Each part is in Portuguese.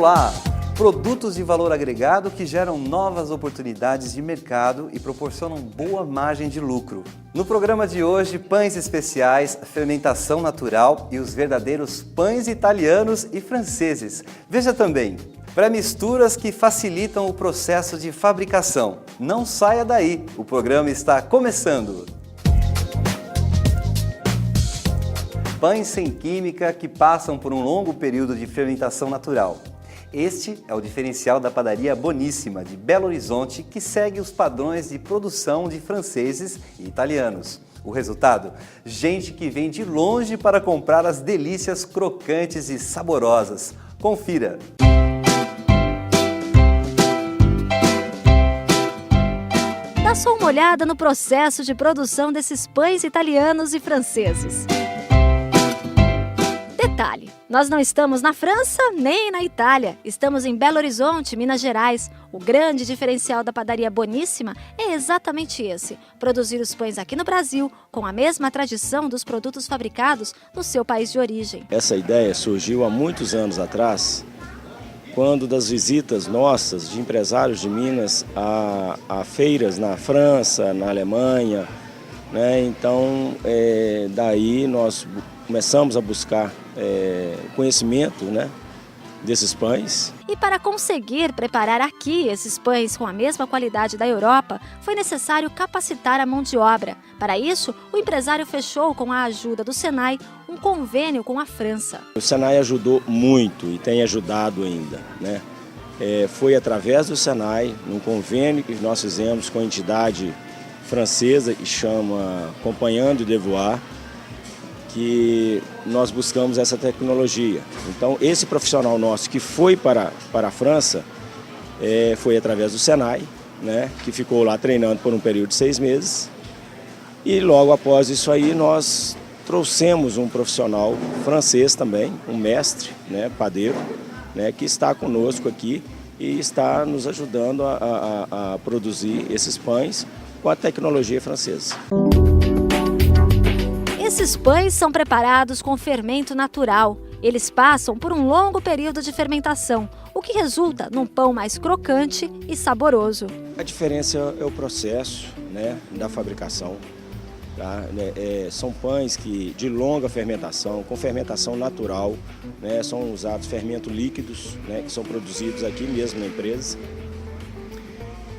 Olá! Produtos de valor agregado que geram novas oportunidades de mercado e proporcionam boa margem de lucro. No programa de hoje, pães especiais, fermentação natural e os verdadeiros pães italianos e franceses. Veja também, pré-misturas que facilitam o processo de fabricação. Não saia daí, o programa está começando! Pães sem química que passam por um longo período de fermentação natural. Este é o diferencial da padaria Boníssima, de Belo Horizonte, que segue os padrões de produção de franceses e italianos. O resultado? Gente que vem de longe para comprar as delícias crocantes e saborosas. Confira! Dá só uma olhada no processo de produção desses pães italianos e franceses. Detalhe, nós não estamos na França nem na Itália, estamos em Belo Horizonte, Minas Gerais. O grande diferencial da padaria Boníssima é exatamente esse, produzir os pães aqui no Brasil com a mesma tradição dos produtos fabricados no seu país de origem. Essa ideia surgiu há muitos anos atrás, quando das visitas nossas de empresários de Minas a feiras na França, na Alemanha, né? Então, daí nós começamos a buscar conhecimento, né, desses pães. E para conseguir preparar aqui esses pães com a mesma qualidade da Europa, foi necessário capacitar a mão de obra. Para isso, o empresário fechou, com a ajuda do Senai, um convênio com a França. O Senai ajudou muito e tem ajudado ainda, né? Foi através do Senai, num convênio que nós fizemos com a entidade francesa que chama Compagnie du Devoir, que nós buscamos essa tecnologia. Então, esse profissional nosso que foi para a França, foi através do Senai, né, que ficou lá treinando por um período de 6 meses. E logo após isso aí, nós trouxemos um profissional francês também, um mestre, né, padeiro, né, que está conosco aqui e está nos ajudando a produzir esses pães com a tecnologia francesa. Esses pães são preparados com fermento natural. Eles passam por um longo período de fermentação, o que resulta num pão mais crocante e saboroso. A diferença é o processo, né, da fabricação. Tá? São pães de longa fermentação, com fermentação natural, né, são usados fermentos líquidos, né, que são produzidos aqui mesmo na empresa.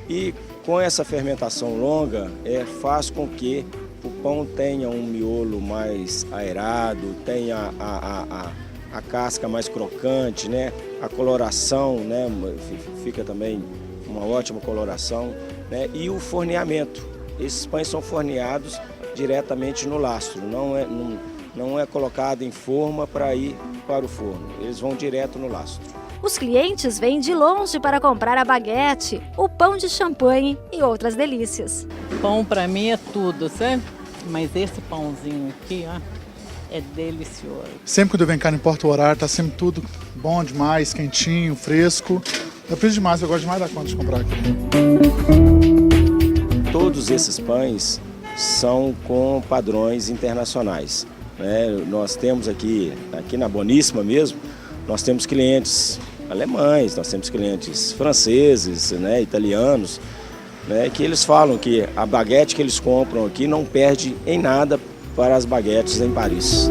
E com essa fermentação longa, faz com que o pão tenha um miolo mais aerado, tenha a casca mais crocante, né? A coloração, né? Fica também uma ótima coloração, né? E o forneamento. Esses pães são forneados diretamente no lastro, não é colocado em forma para ir para o forno, eles vão direto no lastro. Os clientes vêm de longe para comprar a baguete, o pão de champanhe e outras delícias. Pão para mim é tudo, sabe? Mas esse pãozinho aqui, ó, é delicioso. Sempre quando eu venho cá, não importa o horário, tá sempre tudo bom demais, quentinho, fresco. Eu aprecio demais, eu gosto demais da conta de comprar aqui. Todos esses pães são com padrões internacionais, né? Nós temos aqui na Boníssima mesmo, nós temos clientes alemães, nós temos clientes franceses, né, italianos, né, que eles falam que a baguete que eles compram aqui não perde em nada para as baguetes em Paris.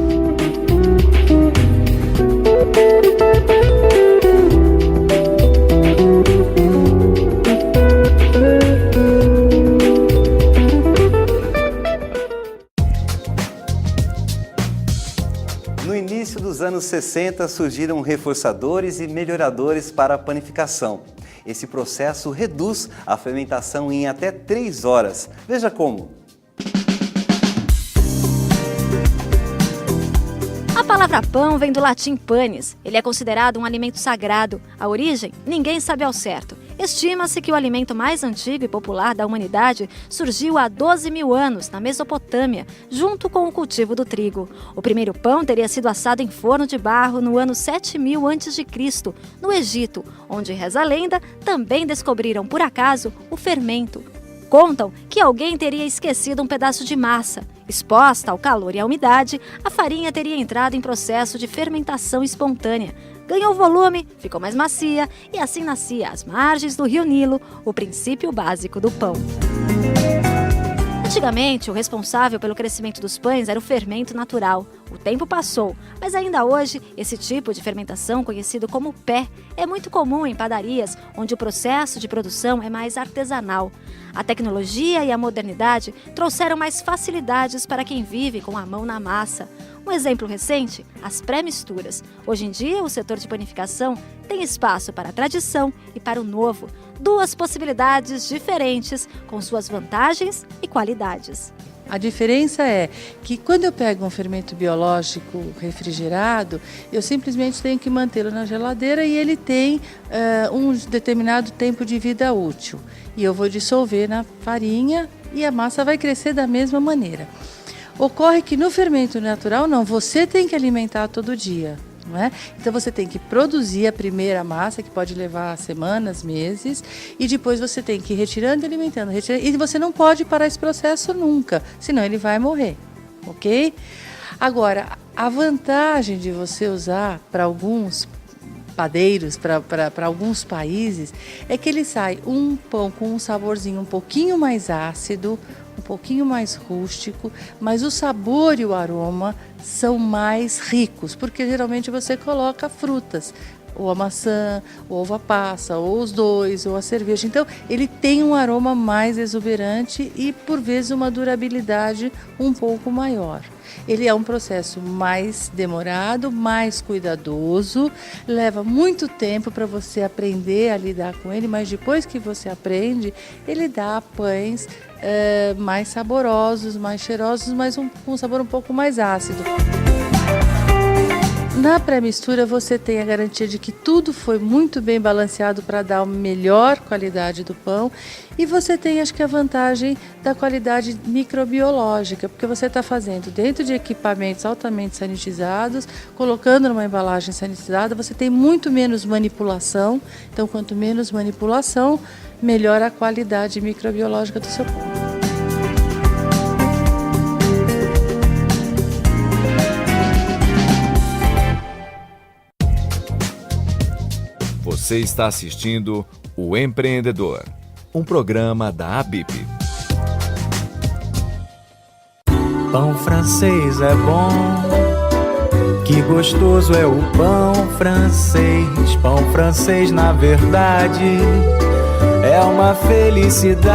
No início dos anos 60, surgiram reforçadores e melhoradores para a panificação. Esse processo reduz a fermentação em até 3 horas. Veja como. A palavra pão vem do latim panis. Ele é considerado um alimento sagrado. A origem, ninguém sabe ao certo. Estima-se que o alimento mais antigo e popular da humanidade surgiu há 12.000 anos, na Mesopotâmia, junto com o cultivo do trigo. O primeiro pão teria sido assado em forno de barro no ano 7000 a.C., no Egito, onde, reza a lenda, também descobriram, por acaso, o fermento. Contam que alguém teria esquecido um pedaço de massa. Exposta ao calor e à umidade, a farinha teria entrado em processo de fermentação espontânea. ganhou volume, ficou mais macia e assim nascia às margens do Rio Nilo o princípio básico do pão. Antigamente, o responsável pelo crescimento dos pães era o fermento natural. O tempo passou, mas ainda hoje, esse tipo de fermentação, conhecido como pé, é muito comum em padarias, onde o processo de produção é mais artesanal. A tecnologia e a modernidade trouxeram mais facilidades para quem vive com a mão na massa. Um exemplo recente, as pré-misturas. Hoje em dia, o setor de panificação tem espaço para a tradição e para o novo. Duas possibilidades diferentes, com suas vantagens e qualidades. A diferença é que quando eu pego um fermento biológico refrigerado, eu simplesmente tenho que mantê-lo na geladeira e ele tem um determinado tempo de vida útil. E eu vou dissolver na farinha e a massa vai crescer da mesma maneira. Ocorre que no fermento natural não, você tem que alimentar todo dia. Não é? Então você tem que produzir a primeira massa, que pode levar semanas, meses, e depois você tem que ir retirando e alimentando, e você não pode parar esse processo nunca, senão ele vai morrer, ok? Agora, a vantagem de você usar para alguns padeiros, para alguns países, é que ele sai um pão com um saborzinho um pouquinho mais ácido, um pouquinho mais rústico, mas o sabor e o aroma são mais ricos, porque geralmente você coloca frutas, ou a maçã, ou a uva passa, ou os dois, ou a cerveja. Então, ele tem um aroma mais exuberante e, por vezes, uma durabilidade um pouco maior. Ele é um processo mais demorado, mais cuidadoso, leva muito tempo para você aprender a lidar com ele, mas depois que você aprende, ele dá pães mais saborosos, mais cheirosos, mas com um sabor um pouco mais ácido. Na pré-mistura você tem a garantia de que tudo foi muito bem balanceado para dar a melhor qualidade do pão e você tem, acho que, a vantagem da qualidade microbiológica, porque você está fazendo dentro de equipamentos altamente sanitizados, colocando numa embalagem sanitizada, você tem muito menos manipulação, então quanto menos manipulação, melhor a qualidade microbiológica do seu pão. Você está assistindo O Empreendedor, um programa da ABIP. Pão francês é bom, que gostoso é o pão francês. Pão francês, na verdade, é uma felicidade.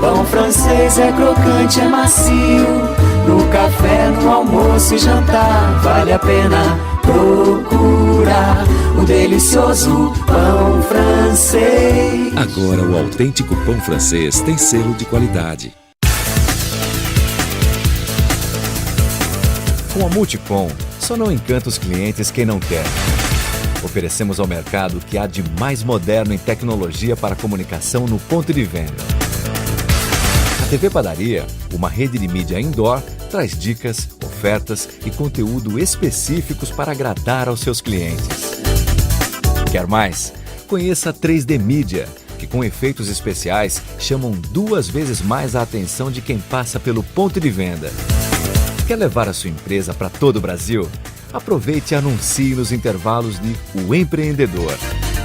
Pão francês é crocante, é macio, no café, no almoço e jantar, vale a pena procurar o delicioso pão francês. Agora o autêntico pão francês tem selo de qualidade. Com a Multipom, só não encanta os clientes quem não quer. Oferecemos ao mercado o que há de mais moderno em tecnologia para comunicação no ponto de venda. A TV Padaria, uma rede de mídia indoor, traz dicas, ofertas e conteúdo específicos para agradar aos seus clientes. Quer mais? Conheça a 3D Mídia, que com efeitos especiais chamam 2 vezes mais a atenção de quem passa pelo ponto de venda. Quer levar a sua empresa para todo o Brasil? Aproveite e anuncie nos intervalos de O Empreendedor,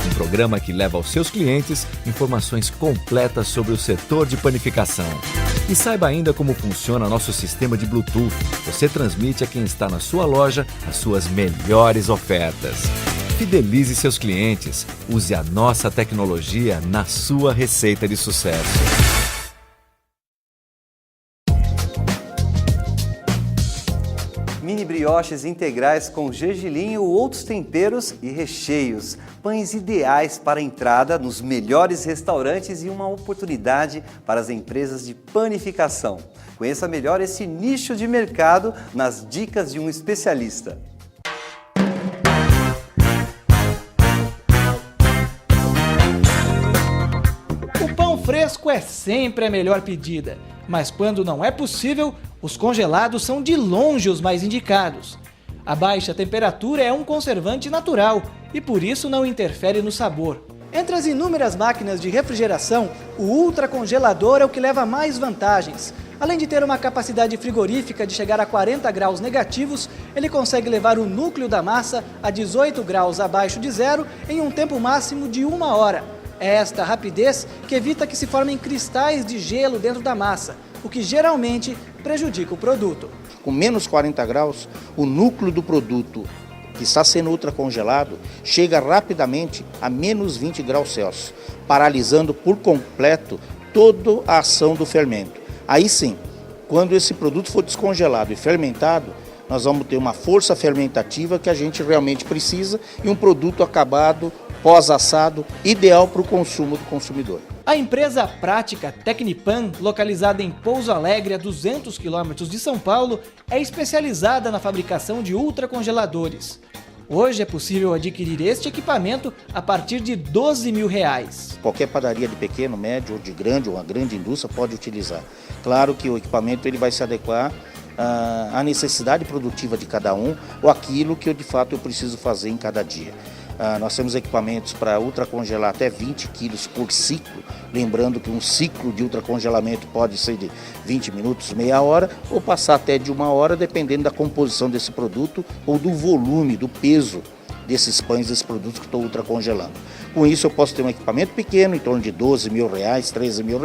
um programa que leva aos seus clientes informações completas sobre o setor de panificação. E saiba ainda como funciona nosso sistema de Bluetooth. Você transmite a quem está na sua loja as suas melhores ofertas. Fidelize seus clientes. Use a nossa tecnologia na sua receita de sucesso. Mini brioches integrais com gergelim ou outros temperos e recheios. Pães ideais para entrada nos melhores restaurantes e uma oportunidade para as empresas de panificação. Conheça melhor esse nicho de mercado nas dicas de um especialista. O pão fresco é sempre a melhor pedida, mas quando não é possível, os congelados são de longe os mais indicados. A baixa temperatura é um conservante natural e por isso não interfere no sabor. Entre as inúmeras máquinas de refrigeração, o ultracongelador é o que leva mais vantagens. Além de ter uma capacidade frigorífica de chegar a 40 graus negativos, ele consegue levar o núcleo da massa a 18 graus abaixo de zero em um tempo máximo de 1 hora. É esta rapidez que evita que se formem cristais de gelo dentro da massa, o que geralmente prejudica o produto. Com menos 40 graus, o núcleo do produto que está sendo ultracongelado chega rapidamente a menos 20 graus Celsius, paralisando por completo toda a ação do fermento. Aí sim, quando esse produto for descongelado e fermentado, nós vamos ter uma força fermentativa que a gente realmente precisa e um produto acabado, pós-assado, ideal para o consumo do consumidor. A empresa prática Tecnipan, localizada em Pouso Alegre, a 200 quilômetros de São Paulo, é especializada na fabricação de ultracongeladores. Hoje é possível adquirir este equipamento a partir de R$12 mil. Qualquer padaria de pequeno, médio ou de grande ou uma grande indústria pode utilizar. Claro que o equipamento ele vai se adequar à necessidade produtiva de cada um ou aquilo que de fato eu preciso fazer em cada dia. Nós temos equipamentos para ultracongelar até 20 quilos por ciclo, lembrando que um ciclo de ultracongelamento pode ser de 20 minutos, meia hora, ou passar até de 1 hora, dependendo da composição desse produto ou do volume, do peso desses pães, desses produtos que estou ultracongelando. Com isso eu posso ter um equipamento pequeno, em torno de R$12 mil, R$13 mil,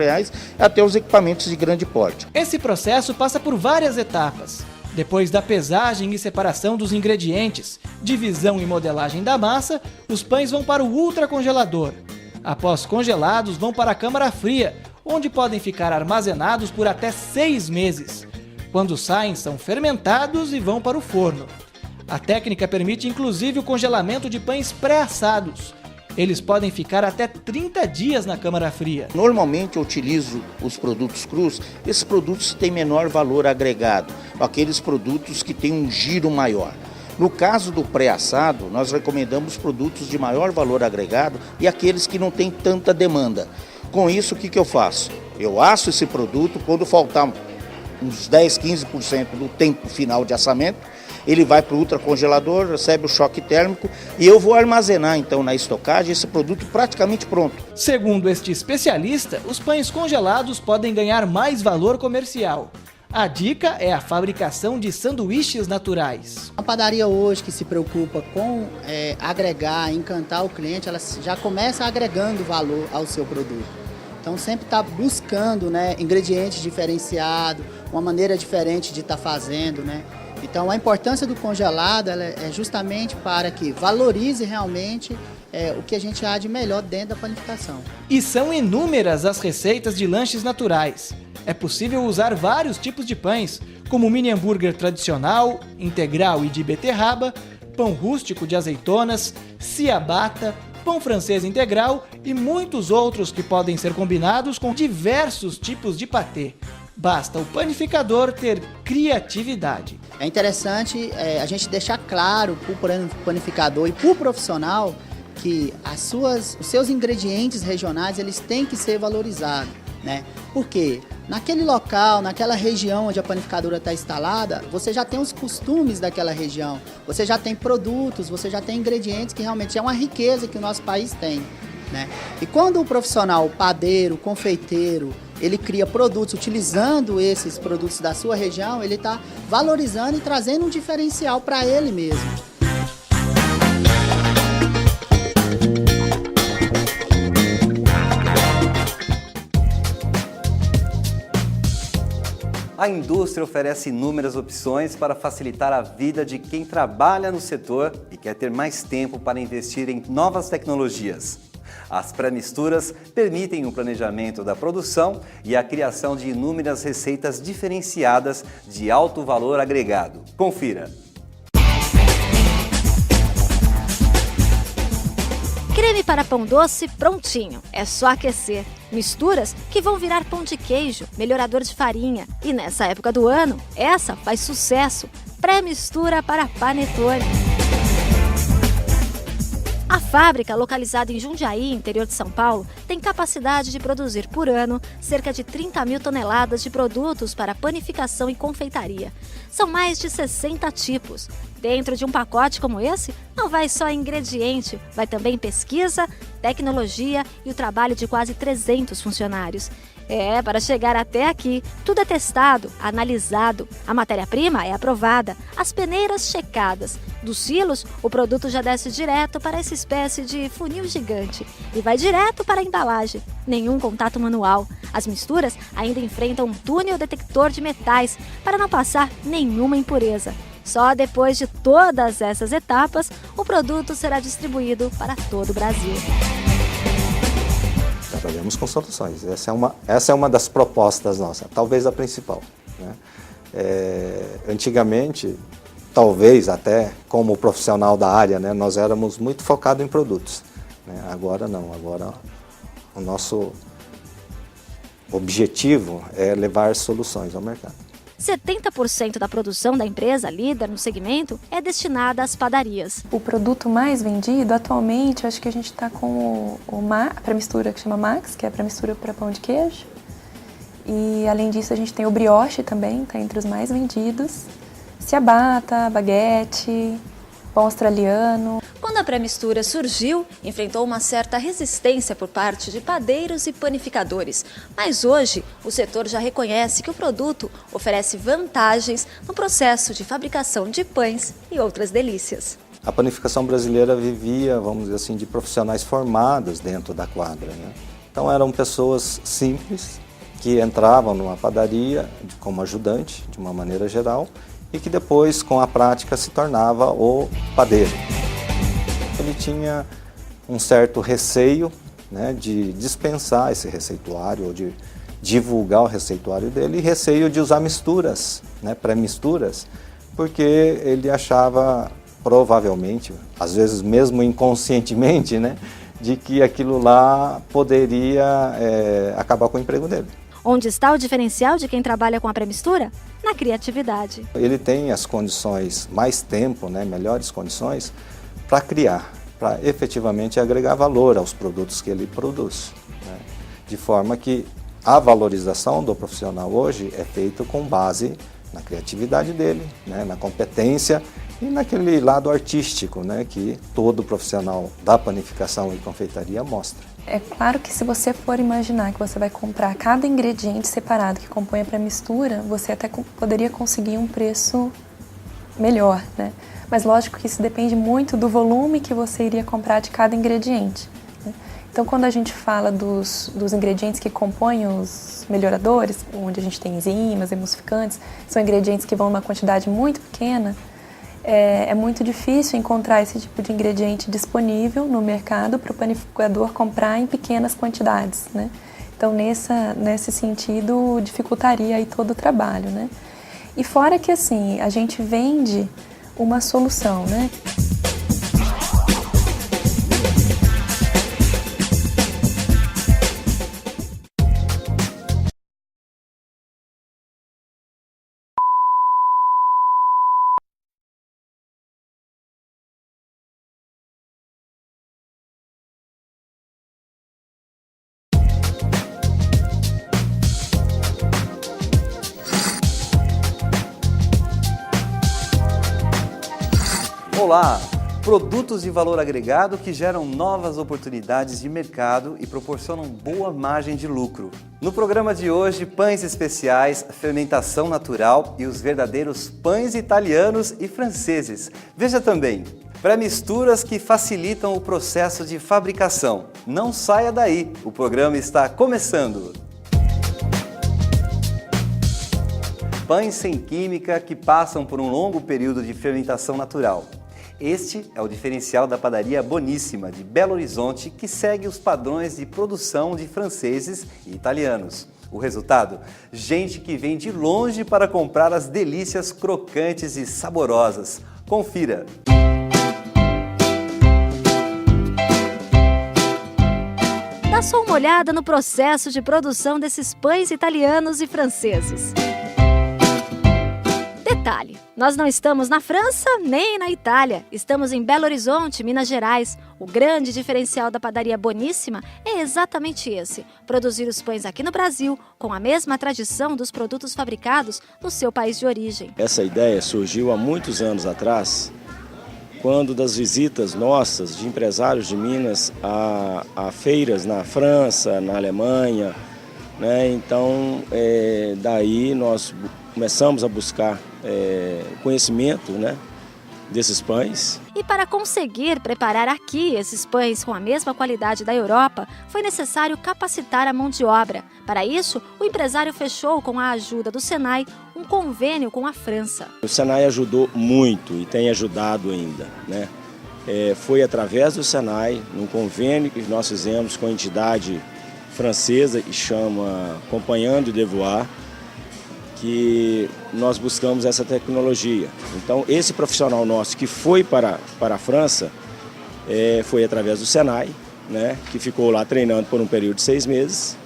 até os equipamentos de grande porte. Esse processo passa por várias etapas. Depois da pesagem e separação dos ingredientes, divisão e modelagem da massa, os pães vão para o ultracongelador. Após congelados, vão para a câmara fria, onde podem ficar armazenados por até 6 meses. Quando saem, são fermentados e vão para o forno. A técnica permite inclusive o congelamento de pães pré-assados. Eles podem ficar até 30 dias na câmara fria. Normalmente eu utilizo os produtos crus, esses produtos têm menor valor agregado, aqueles produtos que têm um giro maior. No caso do pré-assado, nós recomendamos produtos de maior valor agregado e aqueles que não têm tanta demanda. Com isso, o que eu faço? Eu asso esse produto, quando faltar uns 10, 15% do tempo final de assamento, ele vai para o ultracongelador, recebe o choque térmico e eu vou armazenar então na estocagem esse produto praticamente pronto. Segundo este especialista, os pães congelados podem ganhar mais valor comercial. A dica é a fabricação de sanduíches naturais. A padaria hoje que se preocupa com agregar, encantar o cliente, ela já começa agregando valor ao seu produto. Então sempre está buscando, ingredientes diferenciados, uma maneira diferente de estar fazendo, Então a importância do congelado é justamente para que valorize realmente o que a gente há de melhor dentro da panificação. E são inúmeras as receitas de lanches naturais. É possível usar vários tipos de pães, como o mini hambúrguer tradicional, integral e de beterraba, pão rústico de azeitonas, ciabatta, pão francês integral e muitos outros que podem ser combinados com diversos tipos de patê. Basta o panificador ter criatividade. É interessante a gente deixar claro para o panificador e para o profissional que os seus ingredientes regionais eles têm que ser valorizados, Por quê? Naquele local, naquela região onde a panificadora está instalada, você já tem os costumes daquela região, você já tem produtos, você já tem ingredientes que realmente é uma riqueza que o nosso país tem. E quando o profissional, o padeiro, o confeiteiro, ele cria produtos utilizando esses produtos da sua região, ele está valorizando e trazendo um diferencial para ele mesmo. A indústria oferece inúmeras opções para facilitar a vida de quem trabalha no setor e quer ter mais tempo para investir em novas tecnologias. As pré-misturas permitem o planejamento da produção e a criação de inúmeras receitas diferenciadas de alto valor agregado. Confira! Creme para pão doce prontinho, é só aquecer. Misturas que vão virar pão de queijo, melhorador de farinha. E nessa época do ano, essa faz sucesso. Pré-mistura para panetone. A fábrica, localizada em Jundiaí, interior de São Paulo, tem capacidade de produzir por ano cerca de 30 mil toneladas de produtos para panificação e confeitaria. São mais de 60 tipos. Dentro de um pacote como esse, não vai só ingrediente, vai também pesquisa, tecnologia e o trabalho de quase 300 funcionários. Para chegar até aqui, tudo é testado, analisado. A matéria-prima é aprovada, as peneiras checadas. Dos silos, o produto já desce direto para essa espécie de funil gigante e vai direto para a embalagem. Nenhum contato manual. As misturas ainda enfrentam um túnel detector de metais para não passar nenhuma impureza. Só depois de todas essas etapas, o produto será distribuído para todo o Brasil. Trabalhamos com soluções. Essa é uma das propostas nossas, talvez a principal, né? Antigamente, talvez até como profissional da área, né, nós éramos muito focados em produtos, né? Agora não, agora o nosso objetivo é levar soluções ao mercado. 70% da produção da empresa líder no segmento é destinada às padarias. O produto mais vendido atualmente, acho que a gente está com a pré-mistura que chama Max, que é a pré-mistura para pão de queijo. E além disso a gente tem o brioche também, está entre os mais vendidos. Ciabatta, baguete, pão australiano. Quando a pré-mistura surgiu, enfrentou uma certa resistência por parte de padeiros e panificadores. Mas hoje, o setor já reconhece que o produto oferece vantagens no processo de fabricação de pães e outras delícias. A panificação brasileira vivia, vamos dizer assim, de profissionais formados dentro da quadra, né? Então eram pessoas simples que entravam numa padaria como ajudante, de uma maneira geral, e que depois, com a prática, se tornava o padeiro. Ele tinha um certo receio, né, de dispensar esse receituário, ou de divulgar o receituário dele, e receio de usar misturas, né, pré-misturas, porque ele achava, provavelmente, às vezes mesmo inconscientemente, né, de que aquilo lá poderia acabar com o emprego dele. Onde está o diferencial de quem trabalha com a pré-mistura? Na criatividade. Ele tem as condições, mais tempo, né, melhores condições, para criar, para efetivamente agregar valor aos produtos que ele produz, né? De forma que a valorização do profissional hoje é feita com base na criatividade dele, né, na competência e naquele lado artístico, né, que todo profissional da panificação e confeitaria mostra. É claro que se você for imaginar que você vai comprar cada ingrediente separado que compõe a pré-mistura, você até poderia conseguir um preço melhor, né? Mas lógico que isso depende muito do volume que você iria comprar de cada ingrediente, né? Então quando a gente fala dos ingredientes que compõem os melhoradores, onde a gente tem enzimas, emulsificantes, são ingredientes que vão numa quantidade muito pequena, é muito difícil encontrar esse tipo de ingrediente disponível no mercado para o panificador comprar em pequenas quantidades, né? Então, nesse sentido, dificultaria aí todo o trabalho, né? E fora que, assim, a gente vende uma solução, né? Olá! Produtos de valor agregado que geram novas oportunidades de mercado e proporcionam boa margem de lucro. No programa de hoje, pães especiais, fermentação natural e os verdadeiros pães italianos e franceses. Veja também, pré-misturas que facilitam o processo de fabricação. Não saia daí, o programa está começando! Pães sem química que passam por um longo período de fermentação natural. Este é o diferencial da padaria Boníssima, de Belo Horizonte, que segue os padrões de produção de franceses e italianos. O resultado? Gente que vem de longe para comprar as delícias crocantes e saborosas. Confira! Dá só uma olhada no processo de produção desses pães italianos e franceses. Detalhe, nós não estamos na França nem na Itália, estamos em Belo Horizonte, Minas Gerais. O grande diferencial da padaria Boníssima é exatamente esse, produzir os pães aqui no Brasil com a mesma tradição dos produtos fabricados no seu país de origem. Essa ideia surgiu há muitos anos atrás, quando das visitas nossas de empresários de Minas a feiras na França, na Alemanha, né? Então, daí nós começamos a buscar conhecimento, né, desses pães. E para conseguir preparar aqui esses pães com a mesma qualidade da Europa, foi necessário capacitar a mão de obra. Para isso, o empresário fechou, com a ajuda do Senai, um convênio com a França. O Senai ajudou muito e tem ajudado ainda, né? Foi através do Senai, num convênio que nós fizemos com a entidade francesa que chama Compagnie de Devoir, que nós buscamos essa tecnologia. Então, esse profissional nosso que foi para a França, foi através do Senai, né, que ficou lá treinando por um período de 6 meses.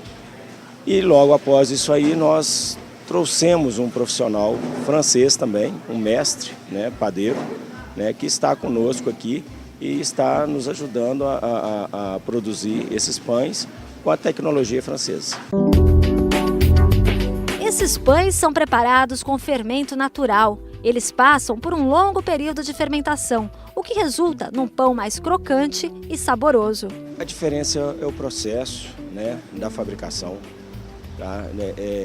E logo após isso aí, nós trouxemos um profissional francês também, um mestre, né, padeiro, né, que está conosco aqui e está nos ajudando a produzir esses pães com a tecnologia francesa. Esses pães são preparados com fermento natural. Eles passam por um longo período de fermentação, o que resulta num pão mais crocante e saboroso. A diferença é o processo, né, da fabricação. Tá?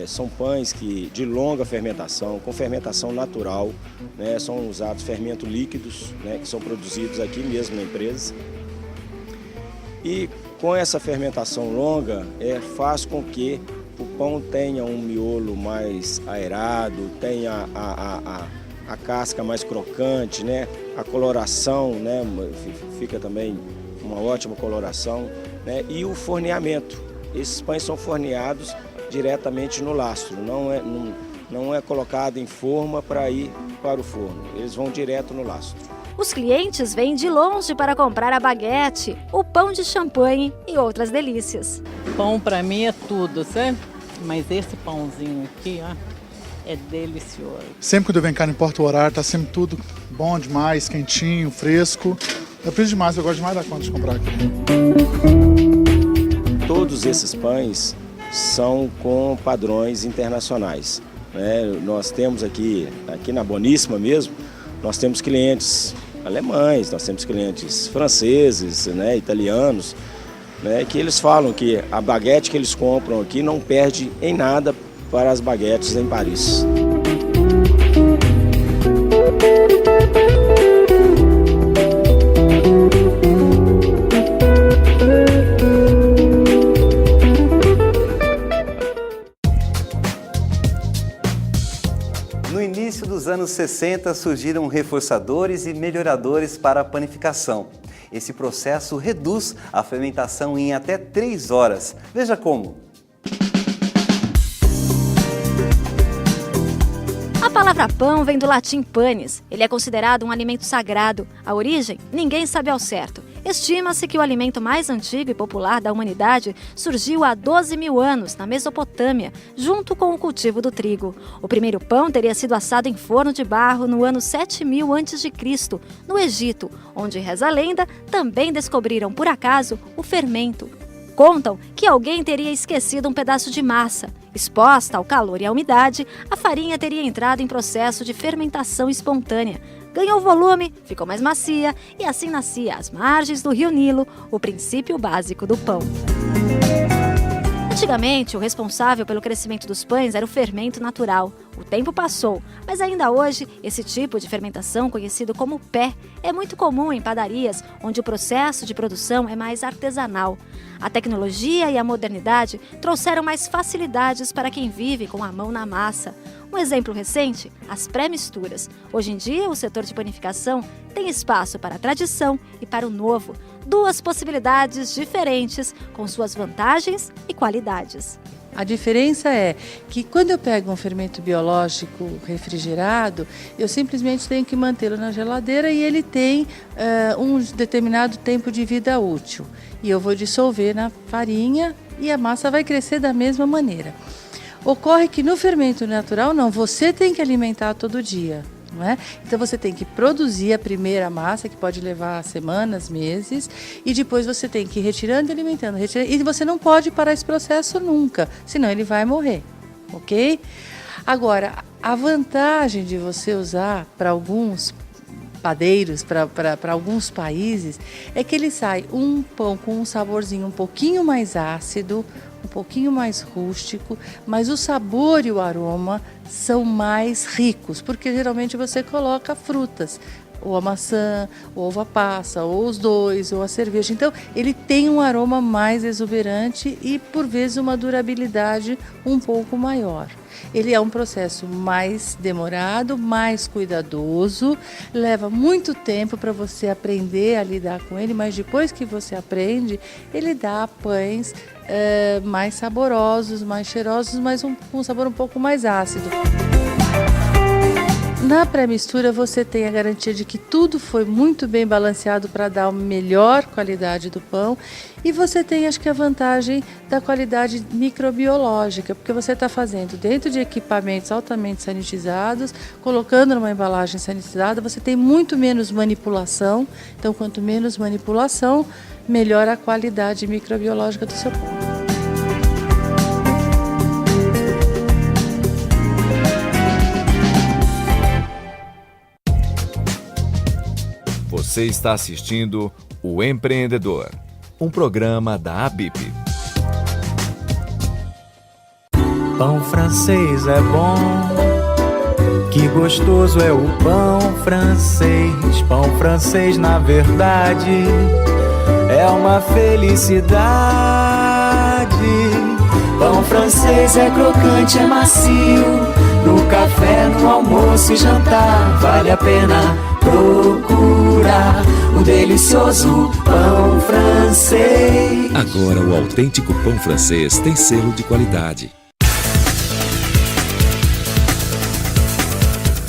São pães de longa fermentação, com fermentação natural, né, são usados fermentos líquidos, né, que são produzidos aqui mesmo na empresa. E com essa fermentação longa, faz com que o pão tenha um miolo mais aerado, tenha a casca mais crocante, né? A coloração, né? Fica também uma ótima coloração, né? E o forneamento. Esses pães são forneados diretamente no lastro, não é colocado em forma para ir para o forno, eles vão direto no lastro. Os clientes vêm de longe para comprar a baguete, o pão de champanhe e outras delícias. Pão para mim é tudo, sabe? Mas esse pãozinho aqui, ó, é delicioso. Sempre quando eu venho cá, não importa o horário, tá sempre tudo bom demais, quentinho, fresco. Eu preciso demais, eu gosto demais da conta de comprar aqui. Todos esses pães são com padrões internacionais, né? Nós temos aqui na Boníssima mesmo, nós temos clientes alemães, nós temos clientes franceses, né, italianos, né, que eles falam que a baguete que eles compram aqui não perde em nada para as baguetes em Paris. No início dos anos 60, surgiram reforçadores e melhoradores para a panificação. Esse processo reduz a fermentação em até 3 horas. Veja como. A palavra pão vem do latim panis. Ele é considerado um alimento sagrado. A origem, ninguém sabe ao certo. Estima-se que o alimento mais antigo e popular da humanidade surgiu há 12.000 anos, na Mesopotâmia, junto com o cultivo do trigo. O primeiro pão teria sido assado em forno de barro no ano 7000 a.C., no Egito, onde, reza a lenda, também descobriram, por acaso, o fermento. Contam que alguém teria esquecido um pedaço de massa. Exposta ao calor e à umidade, a farinha teria entrado em processo de fermentação espontânea. Ganhou volume, ficou mais macia e assim nascia às margens do rio Nilo o princípio básico do pão. Antigamente, o responsável pelo crescimento dos pães era o fermento natural. O tempo passou, mas ainda hoje, esse tipo de fermentação, conhecido como pé, é muito comum em padarias, onde o processo de produção é mais artesanal. A tecnologia e a modernidade trouxeram mais facilidades para quem vive com a mão na massa. Um exemplo recente, as pré-misturas. Hoje em dia, o setor de panificação tem espaço para a tradição e para o novo. 2 possibilidades diferentes, com suas vantagens e qualidades. A diferença é que quando eu pego um fermento biológico refrigerado, eu simplesmente tenho que mantê-lo na geladeira e ele tem um determinado tempo de vida útil. E eu vou dissolver na farinha e a massa vai crescer da mesma maneira. Ocorre que no fermento natural não, você tem que alimentar todo dia. Não é? Então você tem que produzir a primeira massa, que pode levar semanas, meses, e depois você tem que ir retirando e alimentando, e você não pode parar esse processo nunca, senão ele vai morrer, ok? Agora, a vantagem de você usar para alguns padeiros, para alguns países, é que ele sai um pão com um saborzinho um pouquinho mais ácido, um pouquinho mais rústico, mas o sabor e o aroma são mais ricos, porque geralmente você coloca frutas, ou a maçã, ou a uva passa, ou os dois, ou a cerveja. Então, ele tem um aroma mais exuberante e, por vezes, uma durabilidade um pouco maior. Ele é um processo mais demorado, mais cuidadoso, leva muito tempo para você aprender a lidar com ele, mas depois que você aprende, ele dá pães mais saborosos, mais cheirosos, mas com um sabor um pouco mais ácido. Na pré-mistura você tem a garantia de que tudo foi muito bem balanceado para dar uma melhor qualidade do pão e você tem, acho que, a vantagem da qualidade microbiológica, porque você está fazendo dentro de equipamentos altamente sanitizados, colocando numa embalagem sanitizada, você tem muito menos manipulação, então quanto menos manipulação, melhor a qualidade microbiológica do seu pão. Você está assistindo O Empreendedor, um programa da ABIP. Pão francês é bom, que gostoso é o pão francês. Pão francês, na verdade, é uma felicidade. Pão francês é crocante, é macio. No café, no almoço e jantar, vale a pena procurar o delicioso pão francês. Agora o autêntico pão francês tem selo de qualidade.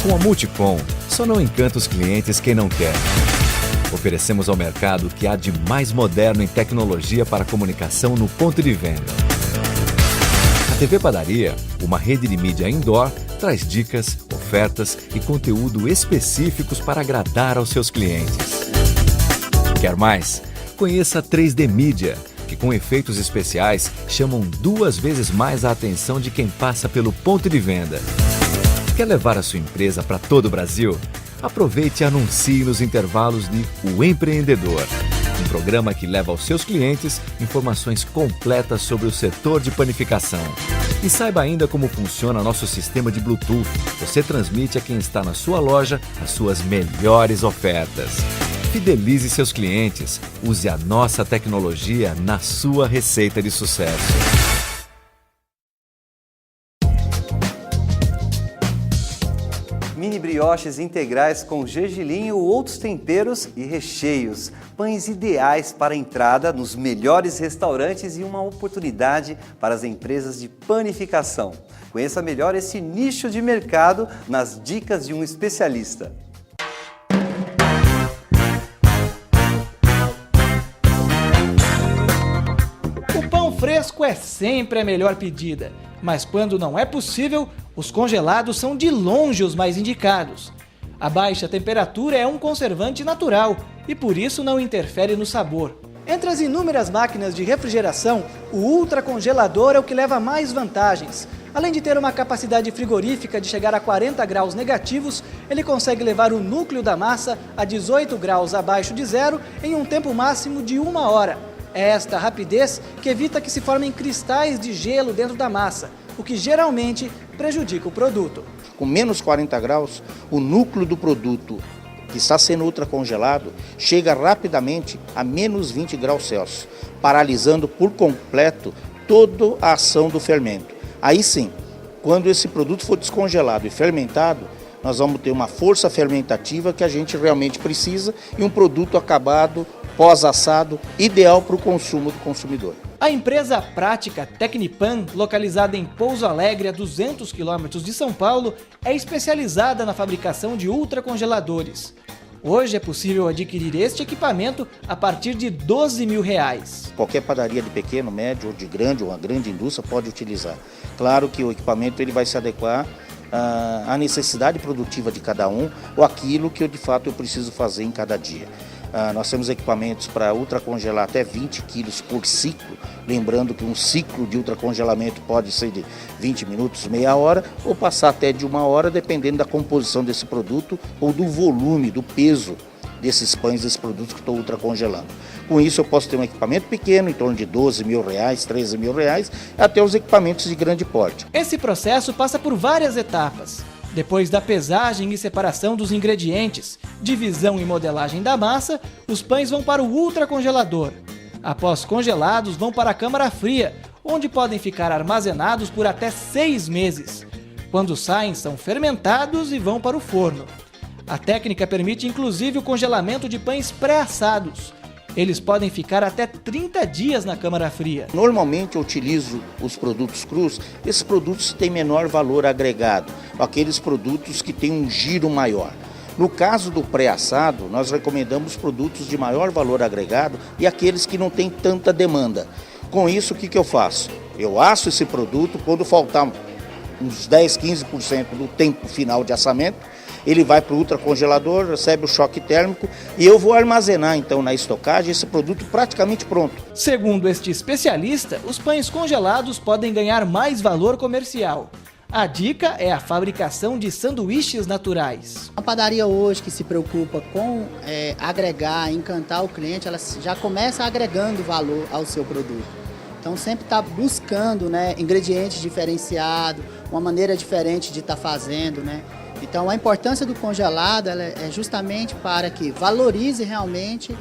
Com a Multipom, só não encanta os clientes quem não quer. Oferecemos ao mercado o que há de mais moderno em tecnologia para comunicação no ponto de venda. A TV Padaria, uma rede de mídia indoor, traz dicas, ofertas e conteúdo específicos para agradar aos seus clientes. Quer mais? Conheça a 3D Mídia, que com efeitos especiais chamam 2 vezes mais a atenção de quem passa pelo ponto de venda. Quer levar a sua empresa para todo o Brasil? Aproveite e anuncie nos intervalos de O Empreendedor, um programa que leva aos seus clientes informações completas sobre o setor de panificação. E saiba ainda como funciona nosso sistema de Bluetooth. Você transmite a quem está na sua loja as suas melhores ofertas. Fidelize seus clientes. Use a nossa tecnologia na sua receita de sucesso. Mini brioches integrais com gergelim ou outros temperos e recheios. Pães ideais para entrada nos melhores restaurantes e uma oportunidade para as empresas de panificação. Conheça melhor esse nicho de mercado nas dicas de um especialista. O pão fresco é sempre a melhor pedida, mas quando não é possível, os congelados são de longe os mais indicados. A baixa temperatura é um conservante natural e por isso não interfere no sabor. Entre as inúmeras máquinas de refrigeração, o ultracongelador é o que leva mais vantagens. Além de ter uma capacidade frigorífica de chegar a 40 graus negativos, ele consegue levar o núcleo da massa a 18 graus abaixo de zero em um tempo máximo de 1 hora. É esta rapidez que evita que se formem cristais de gelo dentro da massa, o que geralmente prejudica o produto. Com menos 40 graus, o núcleo do produto que está sendo ultracongelado chega rapidamente a menos 20 graus Celsius, paralisando por completo toda a ação do fermento. Aí sim, quando esse produto for descongelado e fermentado, nós vamos ter uma força fermentativa que a gente realmente precisa e um produto acabado, pós-assado, ideal para o consumo do consumidor. A empresa prática Tecnipan, localizada em Pouso Alegre, a 200 quilômetros de São Paulo, é especializada na fabricação de ultracongeladores. Hoje é possível adquirir este equipamento a partir de R$12 mil. Qualquer padaria de pequeno, médio ou de grande ou uma grande indústria pode utilizar. Claro que o equipamento ele vai se adequar à necessidade produtiva de cada um ou aquilo que de fato eu preciso fazer em cada dia. Nós temos equipamentos para ultracongelar até 20 quilos por ciclo, lembrando que um ciclo de ultracongelamento pode ser de 20 minutos, meia hora, ou passar até de 1 hora, dependendo da composição desse produto ou do volume, do peso desses pães, desses produtos que estou ultracongelando. Com isso eu posso ter um equipamento pequeno, em torno de R$12.000, R$13.000, até os equipamentos de grande porte. Esse processo passa por várias etapas. Depois da pesagem e separação dos ingredientes, divisão e modelagem da massa, os pães vão para o ultracongelador. Após congelados, vão para a câmara fria, onde podem ficar armazenados por até 6 meses. Quando saem, são fermentados e vão para o forno. A técnica permite inclusive o congelamento de pães pré-assados. Eles podem ficar até 30 dias na câmara fria. Normalmente eu utilizo os produtos crus, esses produtos têm menor valor agregado, aqueles produtos que têm um giro maior. No caso do pré-assado, nós recomendamos produtos de maior valor agregado e aqueles que não têm tanta demanda. Com isso, o que eu faço? Eu asso esse produto, quando faltar uns 10, 15% do tempo final de assamento, ele vai para o ultracongelador, recebe o choque térmico e eu vou armazenar então na estocagem esse produto praticamente pronto. Segundo este especialista, os pães congelados podem ganhar mais valor comercial. A dica é a fabricação de sanduíches naturais. A padaria hoje que se preocupa com agregar, encantar o cliente, ela já começa agregando valor ao seu produto. Então sempre está buscando, né, ingredientes diferenciados, uma maneira diferente de estar fazendo, né? Então a importância do congelado é justamente para que valorize realmente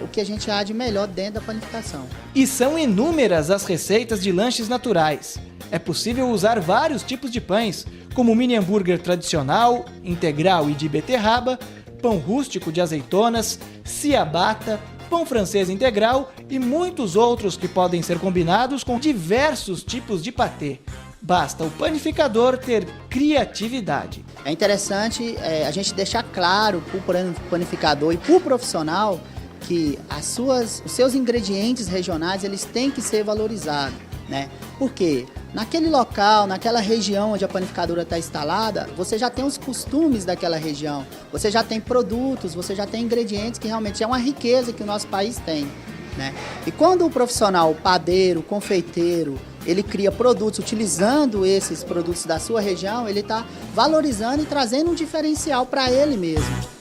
o que a gente há de melhor dentro da panificação. E são inúmeras as receitas de lanches naturais. É possível usar vários tipos de pães, como o mini hambúrguer tradicional, integral e de beterraba, pão rústico de azeitonas, ciabatta, pão francês integral e muitos outros que podem ser combinados com diversos tipos de patê. Basta o panificador ter criatividade. É interessante a gente deixar claro para o panificador e para o profissional que os seus ingredientes regionais eles têm que ser valorizados, né? Por quê? Naquele local, naquela região onde a panificadora está instalada, você já tem os costumes daquela região, você já tem produtos, você já tem ingredientes que realmente é uma riqueza que o nosso país tem, né? E quando o profissional, o padeiro, o confeiteiro, ele cria produtos utilizando esses produtos da sua região, ele está valorizando e trazendo um diferencial para ele mesmo.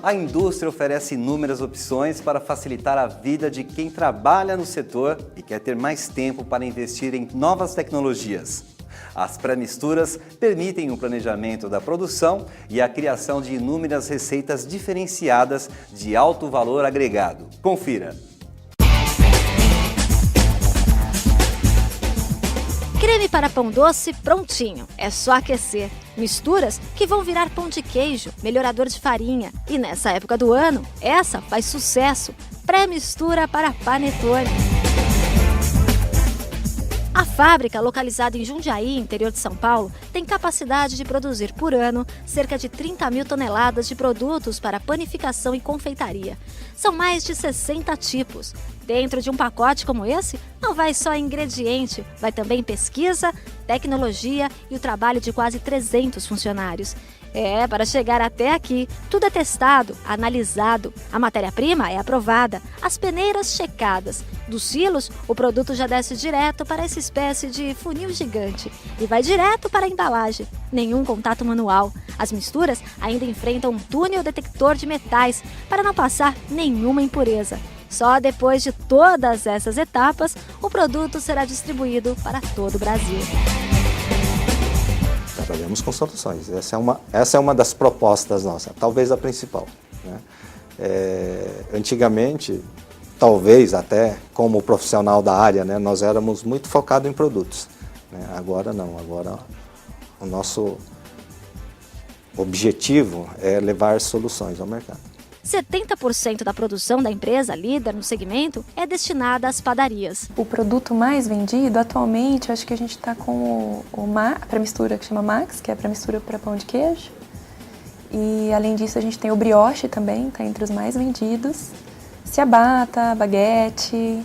A indústria oferece inúmeras opções para facilitar a vida de quem trabalha no setor e quer ter mais tempo para investir em novas tecnologias. As pré-misturas permitem o planejamento da produção e a criação de inúmeras receitas diferenciadas de alto valor agregado. Confira! Creme para pão doce prontinho, é só aquecer. Misturas que vão virar pão de queijo, melhorador de farinha. E nessa época do ano, essa faz sucesso, pré-mistura para panetone. A fábrica, localizada em Jundiaí, interior de São Paulo, tem capacidade de produzir por ano cerca de 30 mil toneladas de produtos para panificação e confeitaria. São mais de 60 tipos. Dentro de um pacote como esse, não vai só ingrediente, vai também pesquisa, tecnologia e o trabalho de quase 300 funcionários. Para chegar até aqui, tudo é testado, analisado, a matéria-prima é aprovada, as peneiras checadas. Dos silos, o produto já desce direto para essa espécie de funil gigante e vai direto para a embalagem. Nenhum contato manual. As misturas ainda enfrentam um túnel detector de metais para não passar nenhuma impureza. Só depois de todas essas etapas, o produto será distribuído para todo o Brasil. Trabalhamos com soluções. Essa é uma das propostas nossas, talvez a principal, né? Antigamente, talvez até como profissional da área, né, nós éramos muito focados em produtos, né? Agora não, agora o nosso objetivo é levar soluções ao mercado. 70% da produção da empresa líder no segmento é destinada às padarias. O produto mais vendido atualmente, acho que a gente está com a pré-mistura que chama Max, que é a pré-mistura para pão de queijo. E além disso a gente tem o brioche também, está entre os mais vendidos. Ciabatta, baguete,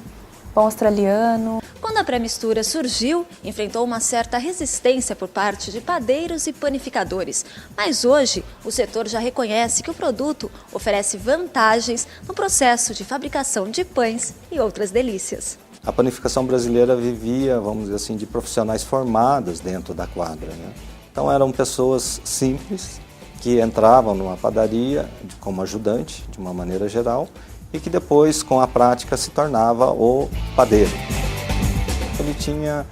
pão australiano. Quando a pré-mistura surgiu, enfrentou uma certa resistência por parte de padeiros e panificadores. Mas hoje, o setor já reconhece que o produto oferece vantagens no processo de fabricação de pães e outras delícias. a panificação brasileira vivia, vamos dizer assim, de profissionais formados dentro da quadra, né? Então eram pessoas simples que entravam numa padaria como ajudante, de uma maneira geral, e que depois, com a prática, se tornava o padeiro. Ele tinha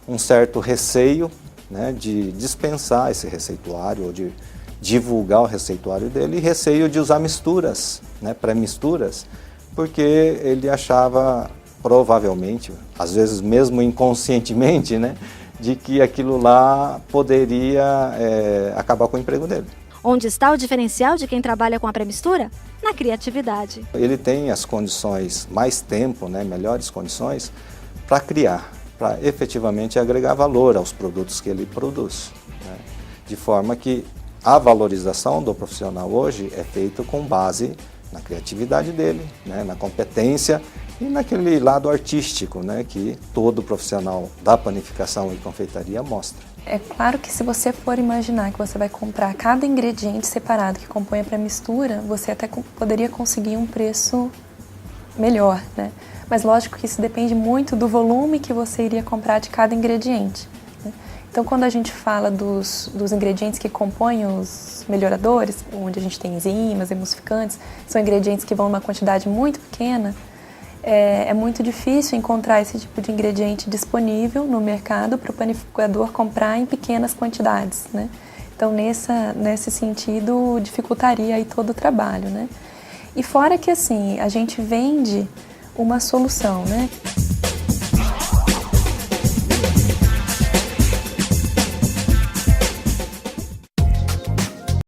um certo receio, né, de dispensar esse receituário ou de divulgar o receituário dele, e receio de usar misturas, né, pré-misturas, porque ele achava, provavelmente, às vezes mesmo inconscientemente, né, de que aquilo lá poderia acabar com o emprego dele. Onde está o diferencial de quem trabalha com a pré-mistura? Na criatividade. Ele tem as condições, mais tempo, né, melhores condições, para criar, para efetivamente agregar valor aos produtos que ele produz, né? De forma que a valorização do profissional hoje é feita com base na criatividade dele, né, na competência e naquele lado artístico, né, que todo profissional da panificação e confeitaria mostra. É claro que se você for imaginar que você vai comprar cada ingrediente separado que compõe a pré-mistura, você até poderia conseguir um preço melhor, né? Mas lógico que isso depende muito do volume que você iria comprar de cada ingrediente, né? Então quando a gente fala dos ingredientes que compõem os melhoradores, onde a gente tem enzimas, emulsificantes, são ingredientes que vão numa quantidade muito pequena, é muito difícil encontrar esse tipo de ingrediente disponível no mercado para o panificador comprar em pequenas quantidades, né? Então, nesse sentido, dificultaria aí todo o trabalho, né? E fora que, assim, a gente vende uma solução, né?